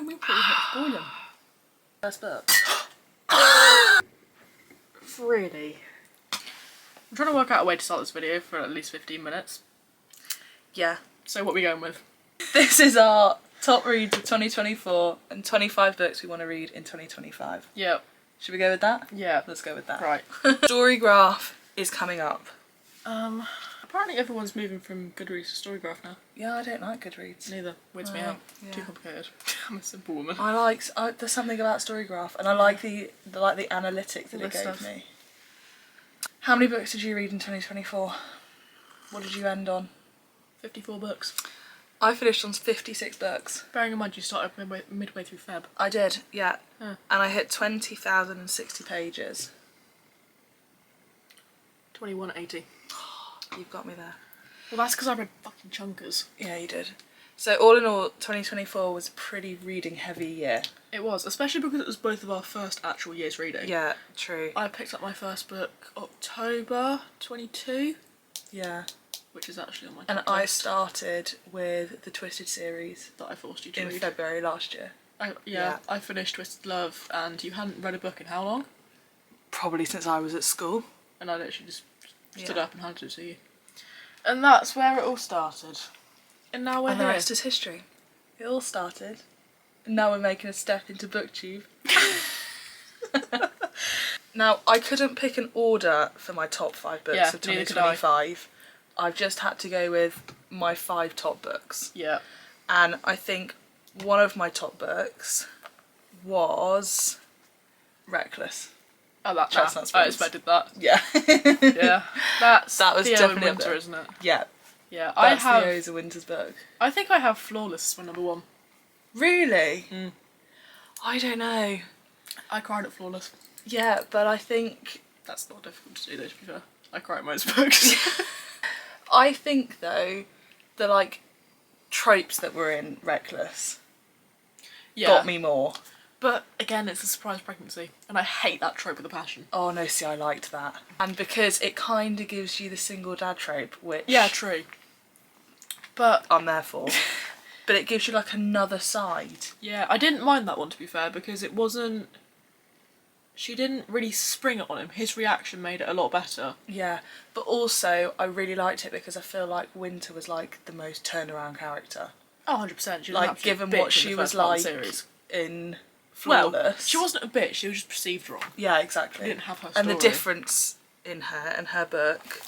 we pretty much boiling. First book. Really? I'm trying to work out a way to start this video for at least 15 minutes. Yeah. So what are we going with? This is our top reads of 2024 and 25 books we want to read in 2025. Yep. Should we go with that? Yeah. Let's go with that. Right. Storygraph is coming up. Apparently everyone's moving from Goodreads to Storygraph now. Yeah, I don't like Goodreads. Neither. Weirds me out. Yeah. Too complicated. I'm a simple woman. There's something about Storygraph, and I like the analytics that it gave me. How many books did you read in 2024? What did you end on? 54 books. I finished on 56 books. Bearing in mind you started midway through Feb. I did, yeah. Huh. And I hit 20,060 pages. 2180. You've got me there. Well, that's because I read fucking chunkers. Yeah, you did. So all in all, 2024 was a pretty reading heavy year. It was, especially because it was both of our first actual year's reading. Yeah, true. I picked up my first book October 22. Yeah. Which is actually on my And top I list. started with the Twisted series That I forced you to in read. February last year. I finished Twisted Love, and you hadn't read a book in how long? Probably since I was at school. And I literally just stood up and handed it to you. And that's where it all started. And now we're And here. the rest is history. It all started. And now we're making a step into BookTube. Now, I couldn't pick an order for my top 5 books of neither could I. 2025. I've just had to go with my 5 top books. Yeah. And I think one of my top books was Reckless. Oh, that Chestnut I Springs. expected that. Yeah. Yeah. That was Theo definitely in up Winter, there. isn't it? Yeah. Yeah. That's Theo's a Winter's book. I think I have Flawless as my number 1. Really? Mm. I don't know. I cried at Flawless. Yeah, but I think... That's not difficult to do though, to be fair. I cry at most books. I think, though, the, like, tropes that were in Reckless got me more. But, again, it's a surprise pregnancy. And I hate that trope with a passion. Oh, no, see, I liked that. And because it kind of gives you the single dad trope, which... Yeah, true. But... I'm there for. But it gives you, like, another side. Yeah, I didn't mind that one, to be fair, because it wasn't... She didn't really spring it on him. His reaction made it a lot better. Yeah, but also, I really liked it because I feel like Winter was, like, the most turnaround character. Oh, 100%. She was Like, an absolute given bitch what in she the was first part like of the series. in Flawless. Well, she wasn't a bitch, she was just perceived wrong. Yeah, exactly. She didn't have her story. And the difference in her and her book,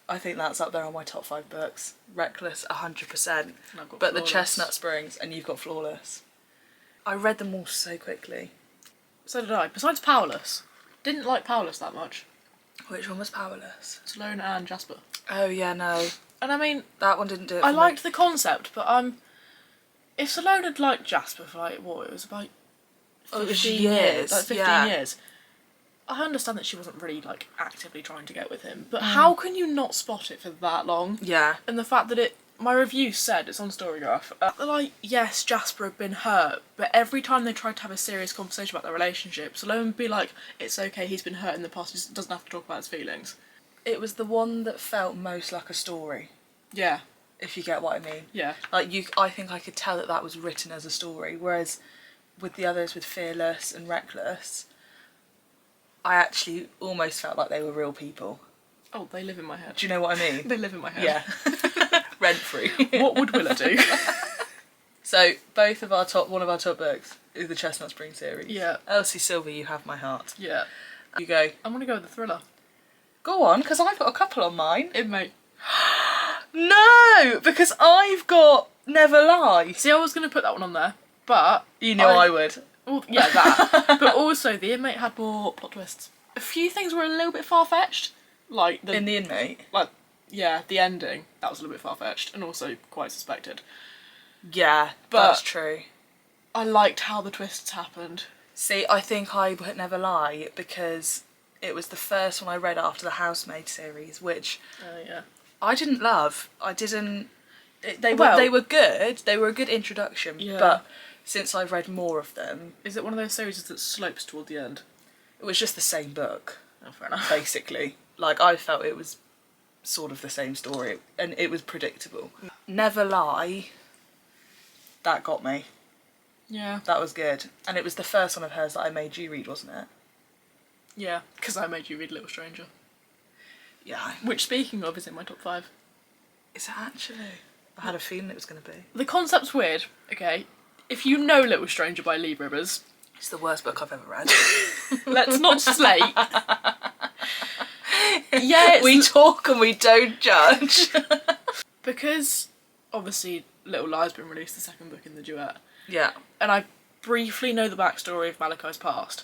I think that's up there on my top 5 books. Reckless, 100%. But the Chestnut Springs, and you've got Flawless. I read them all so quickly. So did I. Besides Powerless. Didn't like Powerless that much. Which one was Powerless? Sloane and Jasper. Oh yeah, no. And I mean... That one didn't do it I for liked me. the concept, but if Sloane had liked Jasper for like, what, it was about 15 years. Like 15 years. I understand that she wasn't really like actively trying to get with him, but how can you not spot it for that long? Yeah. And the fact that my review said, it's on Storygraph, like, yes, Jasper had been hurt, but every time they tried to have a serious conversation about their relationship, Sloane would be like, it's okay, he's been hurt in the past, he doesn't have to talk about his feelings. It was the one that felt most like a story. Yeah. If you get what I mean. Yeah. Like, I think I could tell that was written as a story, whereas with the others, with Fearless and Reckless, I actually almost felt like they were real people. Oh, they live in my head. Do you know what I mean? They live in my head. Yeah. Rent-free. What would Willa do? So, one of our top books is the Chestnut Spring series. Yeah. Elsie Silver, You Have My Heart. Yeah. You go. I'm gonna go with the thriller. Go on, because I've got a couple on mine. Inmate. No, because I've got Never Lie. See, I was gonna put that one on there, but... You know I would. Well, yeah, that. But also, The Inmate had more plot twists. A few things were a little bit far-fetched. Like, In The Inmate? Like, yeah, the ending. That was a little bit far-fetched, and also quite suspected. Yeah, But that's true. I liked how the twists happened. See, I think I would Never Lie because it was the first one I read after the Housemaid series, which Yeah. I didn't love. I didn't... They Well- were good. They were a good introduction, Yeah. but since I've read more of them, Is it one of those series that slopes toward the end? it was just the same book, Oh, fair enough. basically. Like, I felt it was sort of the same story, and it was predictable. Never Lie, that got me. Yeah. That was good. And it was the first one of hers that I made you read, wasn't it? Yeah, because I made you read Little Stranger. Yeah. Which, speaking of, is in my top 5. Is it actually? I had a feeling it was going to be. The concept's weird, okay? If you know Little Stranger by Lee Rivers... It's the worst book I've ever read. Let's not slate. Yeah, we talk and we don't judge. Because, obviously, Little Lie's been released, the second book in the duet. Yeah. And I briefly know the backstory of Malachi's past.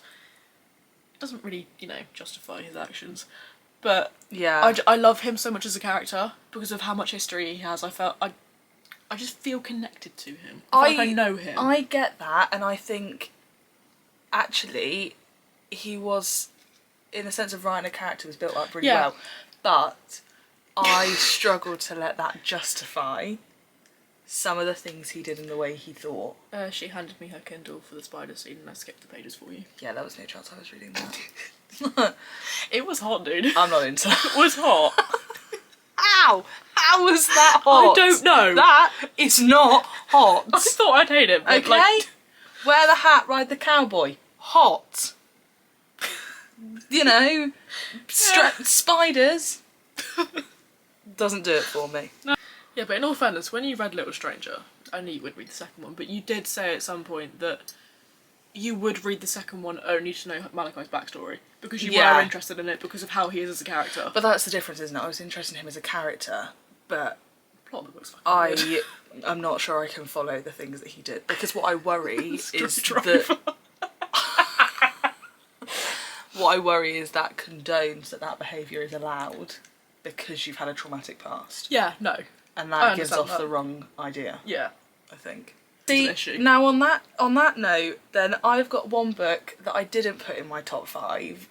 It doesn't really, you know, justify his actions. But yeah, I love him so much as a character because of how much history he has. I just feel connected to him. I know him. I get that, and I think actually he was, in the sense of writing a character, was built up really well. But I struggle to let that justify some of the things he did and the way he thought. She handed me her Kindle for the spider scene and I skipped the pages for you. Yeah, that was no chance I was reading that. It was hot, dude. I'm not into it. It was hot. Ow! How was that hot? I don't know. That is not hot. I thought I'd hate it, but okay? like... Wear the hat, ride the cowboy. Hot. You know, spiders. Doesn't do it for me. No. Yeah, but in all fairness, when you read Little Stranger, I knew you would read the second one, but you did say at some point that you would read the second one only to know Malachi's backstory, because you were interested in it because of how he is as a character. But that's the difference, isn't it? I was interested in him as a character, but the plot of the book's fucking weird. I'm not sure I can follow the things that he did, because what I worry is that... What I worry is that condones that behaviour is allowed because you've had a traumatic past. Yeah, no. And that gives off the wrong idea. Yeah. I think. See, now on that note, then I've got one book that I didn't put in my top 5,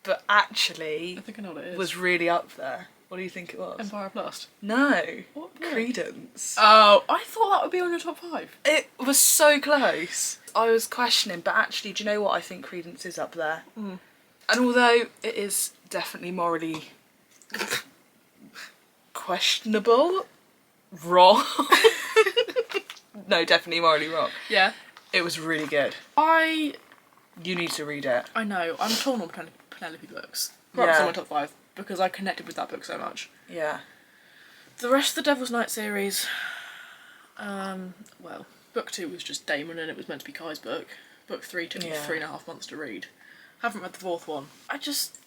but actually I think I know what it is. Was really up there. What do you think it was? Empire of Lust. No. What? Credence. Oh, I thought that would be on your top 5. It was so close. I was questioning, but actually, do you know what? I think Credence is up there. Mm. And although it is definitely morally questionable, wrong. No, definitely morally wrong. Yeah. It was really good. You need to read it. I know. I'm torn on Penelope books. Perhaps in my top 5 because I connected with that book so much. Yeah. The rest of the Devil's Night series, well, book 2 was just Damon and it was meant to be Kai's book. Book 3 took me 3.5 months to read. Haven't read the 4th one.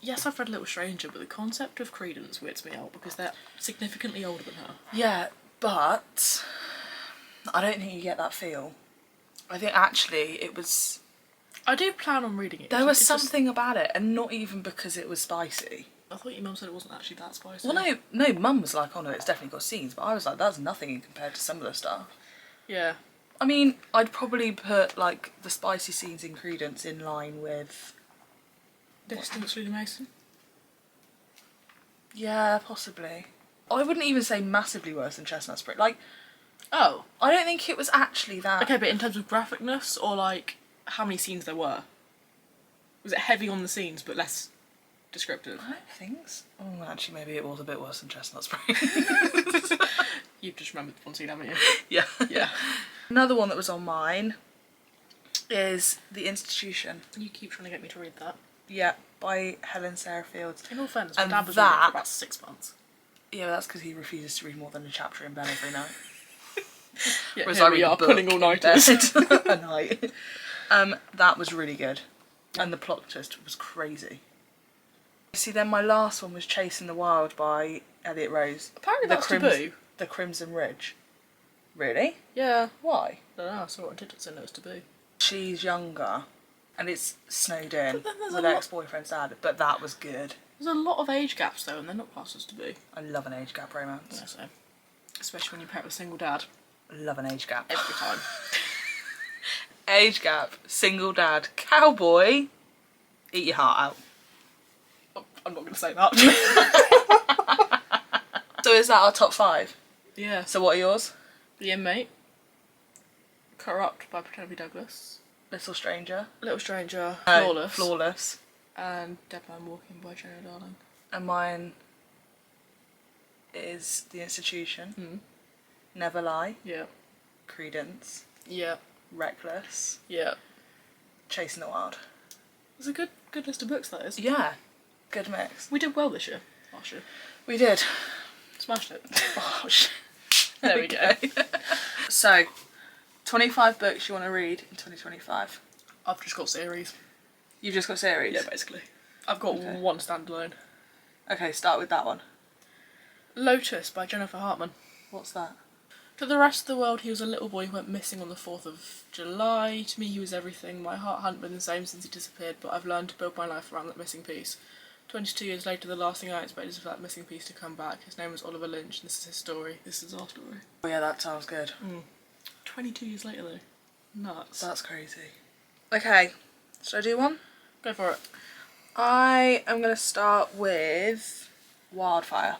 Yes, I've read Little Stranger, but the concept of Credence weirds me out because they're significantly older than her. Yeah, but I don't think you get that feel. I think actually it was... I do plan on reading it. There was something about it, and not even because it was spicy. I thought your mum said it wasn't actually that spicy. Well, no, Mum was like, oh no, it's definitely got scenes, but I was like, that's nothing compared to some of the stuff. Yeah. I mean, I'd probably put, like, the spicy scenes in Credence in line with... Distance through the Mason? Yeah, possibly. I wouldn't even say massively worse than Chestnut Spring. Like... Oh. I don't think it was actually that... Okay, but in terms of graphicness, or, like, how many scenes there were? Was it heavy on the scenes, but less descriptive? I don't think so. Oh, actually, maybe it was a bit worse than Chestnut Spring. You've just remembered one scene, haven't you? Yeah. Yeah. Another one that was on mine is The Institution. You keep trying to get me to read that. Yeah, by Helen Sarah Fields. In all fairness, my dad was reading it for about 6 months. Yeah, that's because he refuses to read more than a chapter in bed every night. Yeah, whereas here we are pulling all-nighters. A night. That was really good. And the plot twist was crazy. See, then my last one was Chasing the Wild by Elliot Rose. Apparently that's taboo. The Crimson Ridge. Really? Yeah. Why? I don't know, I saw it on TikTok saying it was taboo. She's younger. And it's snowed in with ex-boyfriend's dad. But that was good. There's a lot of age gaps though, and they're not classed as taboo. I love an age gap romance. Yeah, so. Especially when you pair it with a single dad. I love an age gap. Every time. Age gap, single dad, cowboy, eat your heart out. I'm not going to say that. So is that our top 5? Yeah. So what are yours? The Inmate. Corrupt by Penelope Douglas. Little Stranger. Flawless. Flawless. And Dead Man Walking by Jenna Darling. And mine is The Institution. Mm. Never Lie. Yeah. Credence. Yeah. Reckless, Yeah. Chasing the Wild. It's a good list of books, that is. Yeah, good mix. We did well this year. Last year. We did. Smashed it. Oh, shit. There we go. So, 25 books you want to read in 2025. I've just got series. You've just got series? Yeah, basically. I've got one standalone. Okay, start with that one. Lotus by Jennifer Hartman. What's that? To the rest of the world, he was a little boy who went missing on the 4th of July. To me, he was everything. My heart hadn't been the same since he disappeared, but I've learned to build my life around that missing piece. 22 years later, the last thing I expected is for that missing piece to come back. His name was Oliver Lynch, and this is his story. This is our story. Oh yeah, that sounds good. 22 years later, though. Nuts. That's crazy. Okay, should I do one? Go for it. I am going to start with Wildfire.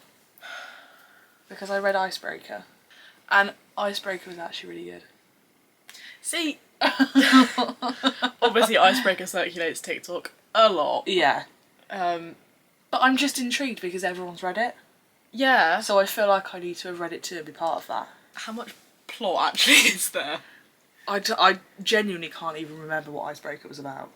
Because I read Icebreaker. And Icebreaker was actually really good. See, obviously Icebreaker circulates TikTok a lot. Yeah. But I'm just intrigued because everyone's read it. Yeah. So I feel like I need to have read it too and be part of that. How much plot actually is there? I genuinely can't even remember what Icebreaker was about.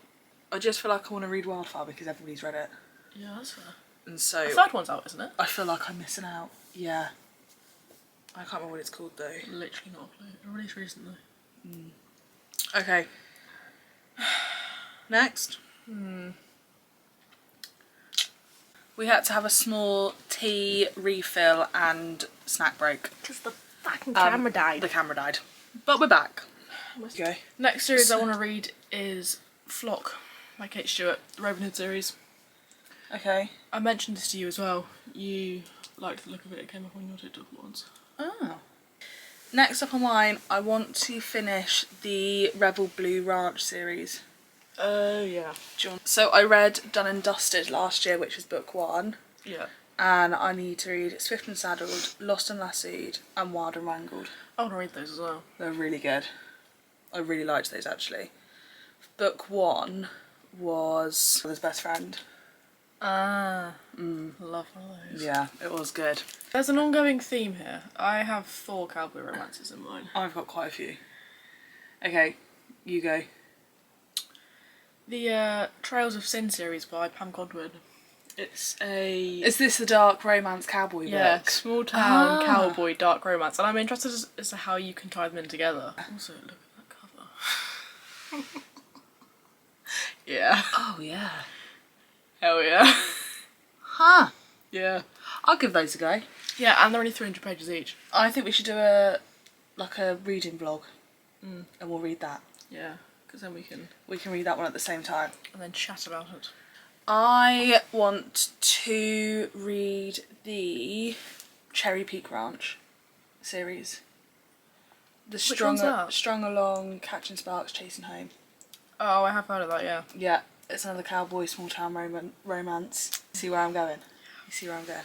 I just feel like I want to read Wildfire because everybody's read it. Yeah, that's fair. And so... The third one's out, isn't it? I feel like I'm missing out. Yeah. I can't remember what it's called though. Literally not a clue. It released recently. Okay. Next. We had to have a small tea refill and snack break. Because the fucking camera died. The camera died. But we're back. Let's go. Next series I want to read is Flock by Kate Stewart, the Robin Hood series. Okay. I mentioned this to you as well. You liked the look of it. It came up on your TikTok once. Oh. Next up on mine, I want to finish the Rebel Blue Ranch series. Oh, yeah. So I read Done and Dusted last year, which was book 1. Yeah. And I need to read Swift and Saddled, Lost and Lassoed, and Wild and Wrangled. I want to read those as well. They're really good. I really liked those actually. Book 1 was His Best Friend. Ah. Love one of those. Yeah, it was good. There's an ongoing theme here. I have 4 cowboy romances in mine. I've got quite a few. Okay, you go. The Trails of Sin series by Pam Godwin. It's a... Is this the dark romance cowboy book? Small town cowboy dark romance. And I'm interested as to how you can tie them in together. Also, look at that cover. Yeah. Oh yeah. Hell yeah. Huh. Yeah. I'll give those a go. Yeah, and they're only 300 pages each. I think we should do a reading vlog. And we'll read that. Yeah, because then we can read that one at the same time. And then chat about it. I want to read the Cherry Peak Ranch series. The Which one's that? Strung Along, Catching Sparks, Chasing Home. Oh, I have heard of that, yeah. Yeah, it's another cowboy small town romance. See where I'm going? You see where I'm going?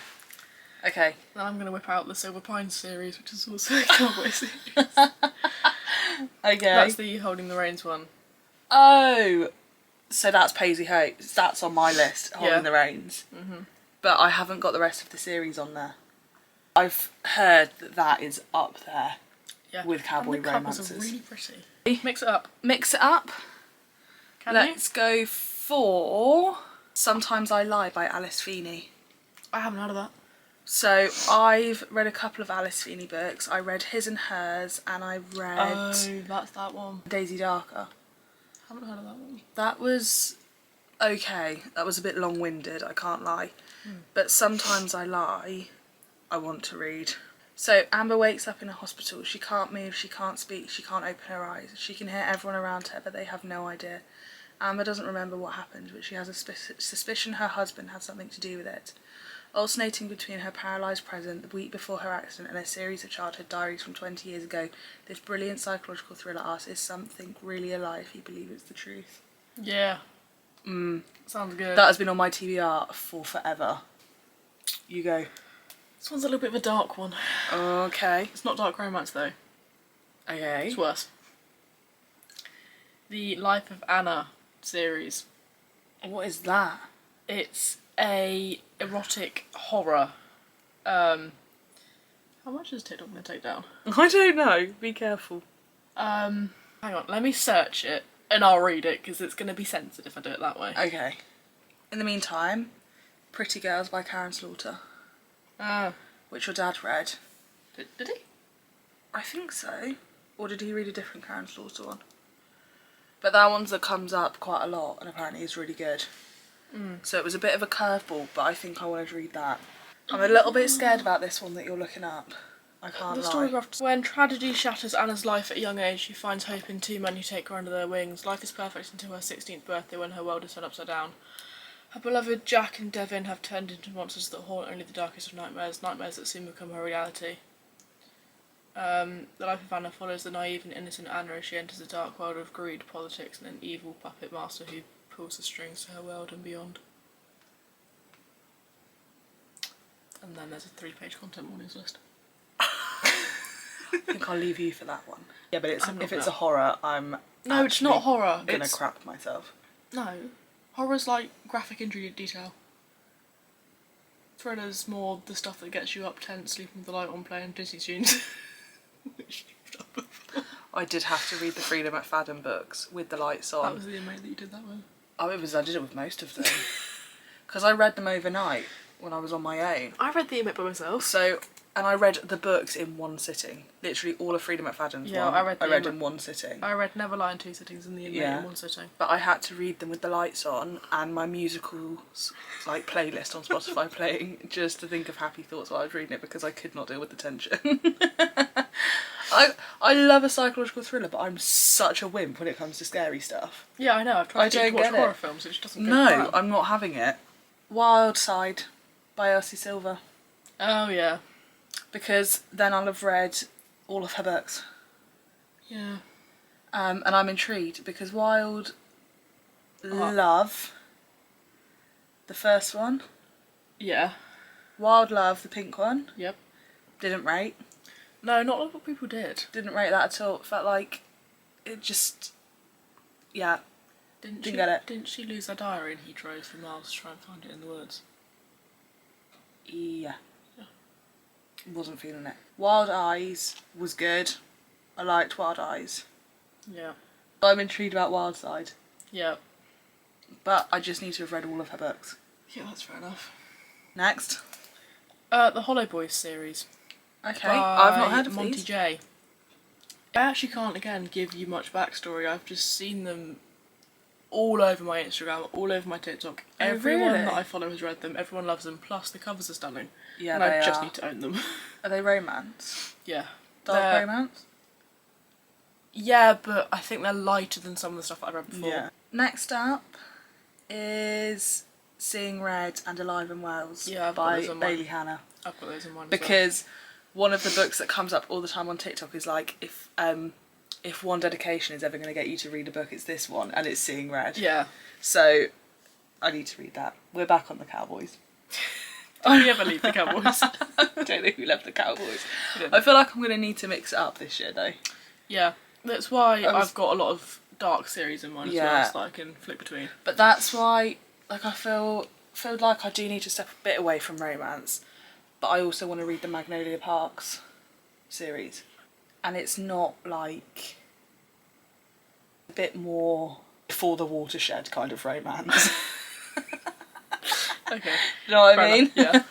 Okay. Then I'm going to whip out the Silver Pines series, which is also a cowboy series. Okay. That's the Holding the Reins one. Oh, so that's Paisley Hopes. That's on my list, Holding the Reins. But I haven't got the rest of the series on there. I've heard that is up there with cowboy and the romances. Covers are really pretty. Mix it up. Mix it up. Let's go for Sometimes I Lie by Alice Feeney. I haven't heard of that. So I've read a couple of Alice Feeney books. I read His and Hers, and I read Oh, that's that one. Daisy Darker. Haven't heard of that one. That was okay. That was a bit long-winded, I can't lie. But Sometimes I Lie, I want to read. So Amber wakes up in a hospital. She can't move, she can't speak, she can't open her eyes. She can hear everyone around her, but they have no idea. Amber doesn't remember what happened, but she has a suspicion her husband had something to do with it. Alternating between her paralysed present, the week before her accident, and a series of childhood diaries from 20 years ago, this brilliant psychological thriller asks, is something really alive if you believe it's the truth? Yeah. Sounds good. That has been on my TBR for forever. You go. This one's a little bit of a dark one. Okay. It's not dark romance though. Okay. It's worse. The Life of Anna series. What is that? It's a erotic horror. How much is TikTok going to take down? I don't know. Be careful. I Hang on, let me search it and I'll read it because it's going to be sensitive if I do it that way. Okay. In the meantime, Pretty Girls by Karen Slaughter. Oh. Which your dad read. Did he? I think so. Or did he read a different Karen Slaughter one? But that one's that comes up quite a lot and apparently is really good. So it was a bit of a curveball, but I think I wanted to read that. I'm a little bit scared about this one that you're looking up. I can't lie. The story of when tragedy shatters Anna's life at a young age, she finds hope in two men who take her under their wings. Life is perfect until her 16th birthday when her world is turned upside down. Her beloved Jack and Devin have turned into monsters that haunt only the darkest of nightmares, nightmares that soon become her reality. The life of Anna follows the naive and innocent Anna as she enters a dark world of greed, politics and an evil puppet master who pulls the strings to her world and beyond. And then there's a 3-page content warnings list. I think I'll leave you for that one. Yeah, but if it's a horror, I'm No, it's not horror. Gonna crap myself. No. Horror's like graphic injury detail. Thriller's more the stuff that gets you up tense, sleeping with the light on, playing Disney tunes. Which you've done before. I did have to read the Frida McFadden books with the lights on. That was the amount that you did that with. Oh, I did it with most of them. Because I read them overnight when I was on my own. I read the Emmett by myself. And I read the books in one sitting. Literally all of Frida McFadden's one. I read in one sitting. I read Never Lie in 2 sittings and the Emmett in 1 sitting. But I had to read them with the lights on and my musicals like playlist on Spotify playing just to think of happy thoughts while I was reading it because I could not deal with the tension. I love a psychological thriller, but I'm such a wimp when it comes to scary stuff. Yeah, I know. I've tried to watch horror films, it just doesn't go No, I'm not having it. Wild Side by Elsie Silver. Oh, yeah. Because then I'll have read all of her books. Yeah. And I'm intrigued because Wild Love, the first one. Yeah. Wild Love, the pink one. Yep. Didn't rate. No, not a lot of people did. Didn't rate that at all. Felt like it just, yeah. Didn't get it. Didn't she lose her diary and he drove for miles to try and find it in the woods? Yeah. Wasn't feeling it. Wild Eyes was good. I liked Wild Eyes. Yeah. I'm intrigued about Wild Side. Yeah. But I just need to have read all of her books. Yeah, that's fair enough. Next. The Hollow Boys series. Okay, I've not heard of Monty these. J. I actually can't, again, give you much backstory. I've just seen them all over my Instagram, all over my TikTok. Oh, Everyone really? that I follow has read them. Everyone loves them. Plus, the covers are stunning. Yeah, and they I just are. need to own them. Are they romance? Yeah. Dark romance? Yeah, but I think they're lighter than some of the stuff that I read before. Yeah. Next up is Seeing Red and Alive in Wales by Bailey Hannah. I've got those in mind because one of the books that comes up all the time on TikTok is like, if one dedication is ever going to get you to read a book, it's this one, and it's Seeing Red. Yeah. So I need to read that. We're back on the Cowboys. Did we ever leave the Cowboys? I don't think we left the Cowboys. I feel like I'm going to need to mix it up this year though. Yeah, that's why I've got a lot of dark series in mind as well, so that I can flick between. But that's why, like, I feel like I do need to step a bit away from romance, but I also want to read the Magnolia Parks series. And it's not like a bit more before the watershed kind of romance. Okay. Do you know what I mean? Yeah.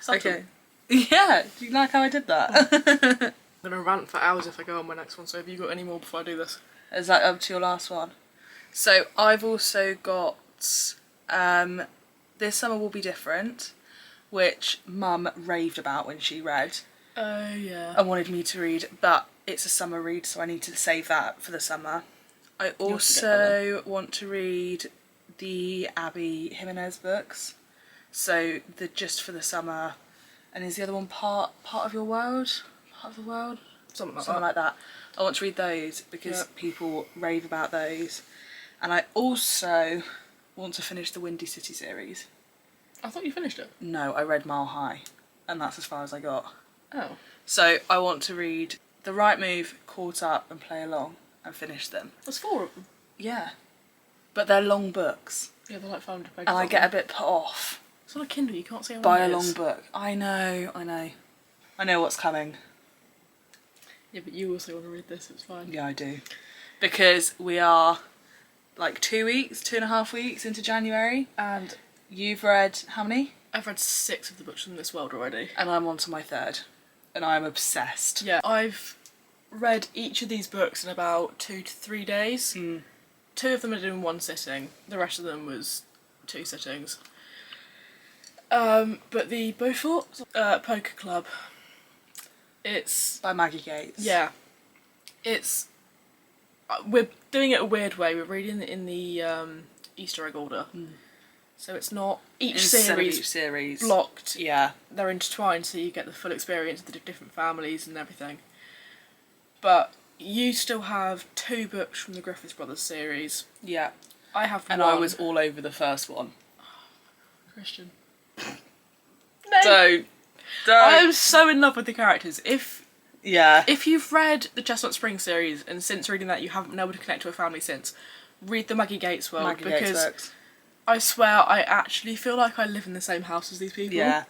Okay. Yeah, do you like how I did that? I'm going to rant for hours if I go on my next one, so have you got any more before I do this? Is that up to your last one? So I've also got This Summer Will Be Different, which Mum raved about when she read. Oh, yeah. And wanted me to read, but it's a summer read, so I need to save that for the summer. I also want to read the Abby Jimenez books, so the Just for the Summer, and is the other one Part of Your World? Part of the World? Something like that. I want to read those because people rave about those. And I also want to finish the Windy City series. I thought you finished it. No, I read Mile High, and that's as far as I got. Oh. So I want to read The Right Move, Caught Up and Play Along and finish them. There's 4 of them. Yeah. But they're long books. Yeah, they're like 500 pages. And I get a bit put off. It's on a Kindle, you can't see how long by it a is. long book. I know. I know what's coming. Yeah, but you also want to read this, it's fine. Yeah, I do. Because we are like 2.5 weeks into January. And you've read how many? I've read 6 of the books from this world already. And I'm on to my 3rd. And I'm obsessed. Yeah, I've read each of these books in about 2 to 3 days. 2 of them I did in 1 sitting. The rest of them was 2 sittings. But the Beaufort Poker Club, it's... by Maggie Gates. Yeah. It's... we're doing it a weird way. We're reading it in the Easter egg order. So it's not each series blocked. Yeah. They're intertwined, so you get the full experience of the different families and everything. But you still have 2 books from the Griffith Brothers series. Yeah. I have and one. I was all over the first one. Christian. No. Don't. I am so in love with the characters. If Yeah. If you've read the Chestnut Spring series and since reading that you haven't been able to connect to a family since, read the Maggie Gates world because I swear I actually feel like I live in the same house as these people. Yeah.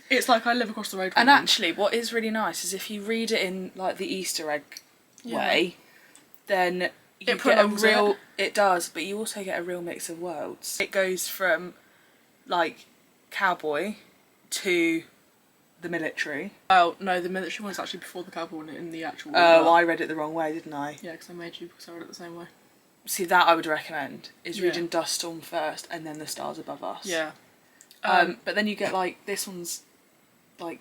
It's like I live across the road from And them. actually, what is really nice is if you read it in like the Easter egg way, then you get a real... It does, but you also get a real mix of worlds. It goes from like cowboy to the military. Oh, no, the military one's actually before the cowboy one in the actual one. Oh, I read it the wrong way, didn't I? Yeah, because I made you because I read it the same way. See, that I would recommend, is reading Dust Storm first and then The Stars Above Us. Yeah. But then you get like, this one's like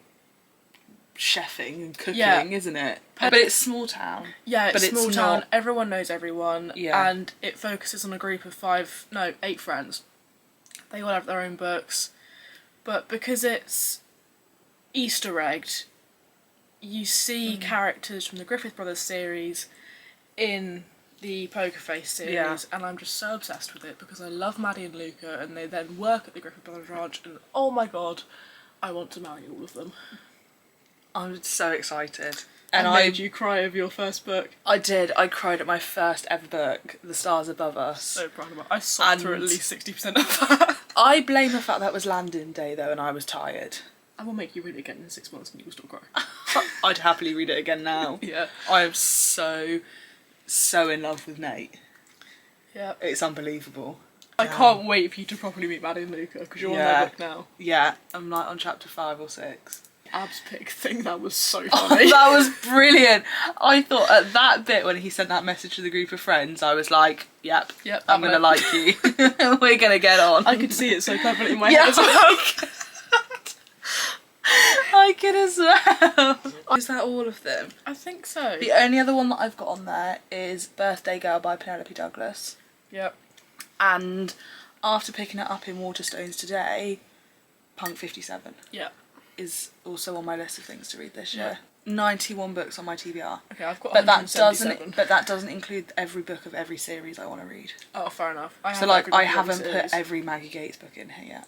chefing and cooking, isn't it? But it's small town. Yeah, it's small town. Not... Everyone knows everyone. Yeah. And it focuses on a group of 8 friends. They all have their own books. But because it's Easter egged, you see characters from the Griffith Brothers series in the Poker Face series, and I'm just so obsessed with it because I love Maddie and Luca, and they then work at the Griffith Brothers Ranch, and oh my god, I want to marry all of them. I'm so excited. And I made you cry over your first book. I did. I cried at my first ever book, The Stars Above Us. So proud of it. I sobbed through at least 60% of that. I blame the fact that was landing day though, and I was tired. I will make you read it again in 6 months and you will still cry. I'd happily read it again now. Yeah. I am so in love with Nate. Yeah. It's unbelievable. I can't wait for you to properly meet Maddie and Luca because you're on their book now. Yeah, I'm like on chapter 5 or 6. Abs pick thing, that was so funny. That was brilliant. I thought at that bit when he sent that message to the group of friends, I was like, yep, I'm going to like you. We're going to get on. I could see it so perfectly in my head as well. I could as well. Is that all of them? I think so. The only other one that I've got on there is Birthday Girl by Penelope Douglas. Yep. And after picking it up in Waterstones today, Punk 57. Yeah. Is also on my list of things to read this year. 91 books on my TBR. Okay, I've got but 177. that doesn't include every book of every series I want to read. Oh, fair enough. I haven't put every Maggie Gates book in here yet.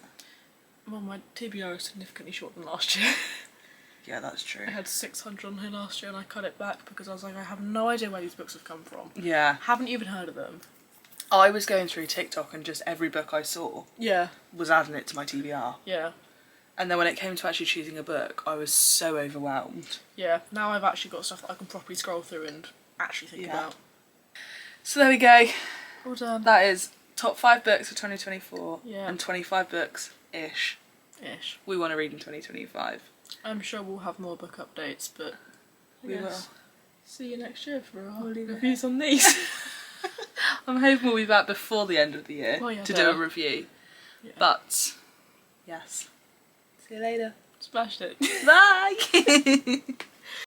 Well, my TBR is significantly shorter than last year. Yeah, that's true. I had 600 on here last year and I cut it back because I was like, I have no idea where these books have come from. Yeah. Haven't even heard of them. I was going through TikTok and just every book I saw was adding it to my TBR. Yeah. And then when it came to actually choosing a book, I was so overwhelmed. Yeah, now I've actually got stuff that I can properly scroll through and actually think about. So there we go. Well done. That is top 5 books for 2024 and 25 books-ish. We want to read in 2025. I'm sure we'll have more book updates, but we will. See you next year for our reviews on these. I'm hoping we'll be back before the end of the year to do a review. Yeah. But, yes. See you later. Smashed it. Bye!